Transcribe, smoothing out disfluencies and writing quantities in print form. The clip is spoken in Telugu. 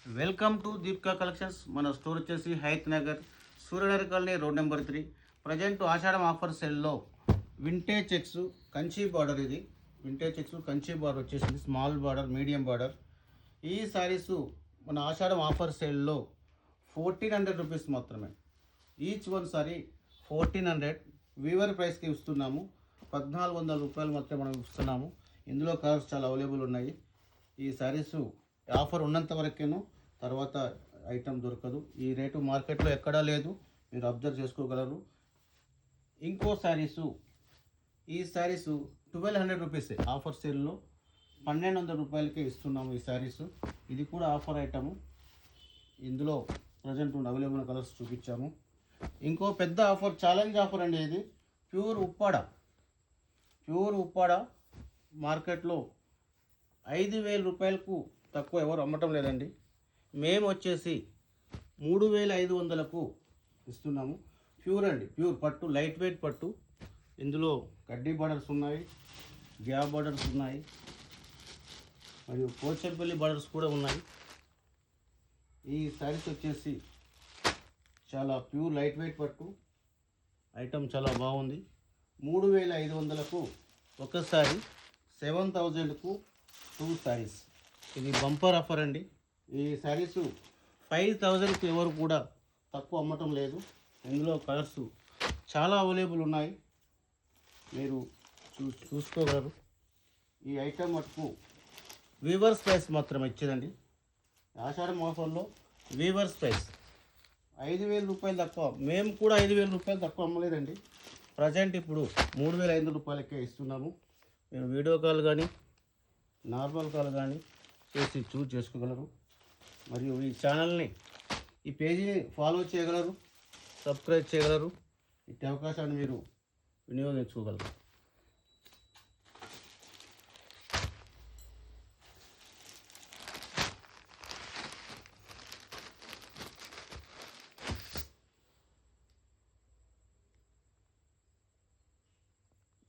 Welcome to Deepika collections. మన స్టోర్ వచ్చేసి Hayath Nagar, Suryanagar colony, road number 3. Present Ashadham offer సెల్లో వింటేజ్ చెక్స్ కంచి బార్డర్, ఇది వింటేజ్ చెక్స్ కంచి బార్డర్ వచ్చేసింది, స్మాల్ బార్డర్, మీడియం బార్డర్. ఈ సారీస్ మన ఆషాఢం ఆఫర్ సెల్లో 1400 రూపీస్ మాత్రమే. ఈచ్ వన్ సారీ 1400 వీవర్ ప్రైస్కి ఇస్తున్నాము. 1400 రూపాయలు మాత్రమే మనం ఇస్తున్నాము. ఇందులో కలర్స్ చాలా అవైలబుల్ ఉన్నాయి. ఈ సారీస్ ఆఫర్ ఉన్నంత వరకేను, తర్వాత ఐటమ్ దొరకదు. ఈ రేటు మార్కెట్లో ఎక్కడా లేదు, మీరు అబ్జర్వ్ చేసుకోగలరు. ఇంకో శారీసు, ఈ శారీసు 1200 రూపీసే. ఆఫర్ సేల్లో 1200 రూపాయలకే ఇస్తున్నాము ఈ శారీసు. ఇది కూడా ఆఫర్ ఐటము. ఇందులో ప్రజెంట్ అవైలబుల్ కలర్స్ చూపించాము. ఇంకో పెద్ద ఆఫర్, ఛాలెంజ్ ఆఫర్ అండి. ఇది ప్యూర్ ఉప్పాడ మార్కెట్లో 5000 రూపాయలకు తక్కువ ఎవరు అమ్మటం లేదండి. మేము వచ్చేసి 3500కు ఇస్తున్నాము. ప్యూర్ అండి, ప్యూర్ పట్టు, లైట్ వెయిట్ పట్టు. ఇందులో కడ్డీ బార్డర్స్ ఉన్నాయి, గ్యాప్ బార్డర్స్ ఉన్నాయి, మరియు పోచంపల్లి బార్డర్స్ కూడా ఉన్నాయి. ఈ శారీస్ వచ్చేసి చాలా ప్యూర్ లైట్ వెయిట్ పట్టు ఐటమ్, చాలా బాగుంది. 3500కు ఒకసారి, 7000కు 2 శారీస్. ఇది బంపర్ ఆఫర్ అండి. ఈ శారీస్ 5000కు ఎవరు కూడా తక్కువ అమ్మటం లేదు. ఇందులో కలర్స్ చాలా అవైలబుల్ ఉన్నాయి, మీరు చూసుకోగలరు. ఈ ఐటమ్ మటుకు వీవర్స్ ప్రైస్ మాత్రమే ఇచ్చేదండి. ఆషాఢం ఆఫర్లో వీవర్స్ ప్రైస్ 5000 రూపాయలు తక్కువ. మేము కూడా 5000 రూపాయలు తక్కువ అమ్మలేదండి. ప్రజెంట్ ఇప్పుడు 3500 రూపాయలకే ఇస్తున్నాము. మీరు వీడియో కాల్ కానీ నార్మల్ కాల్ కానీ చేసి చూస్ చేసుకోగలరు. మరియు ఈ ఛానల్ని, ఈ పేజీని ఫాలో చేయగలరు, సబ్స్క్రైబ్ చేయగలరు. ఇట్టి అవకాశాన్ని మీరు వినియోగించుకోగలరు.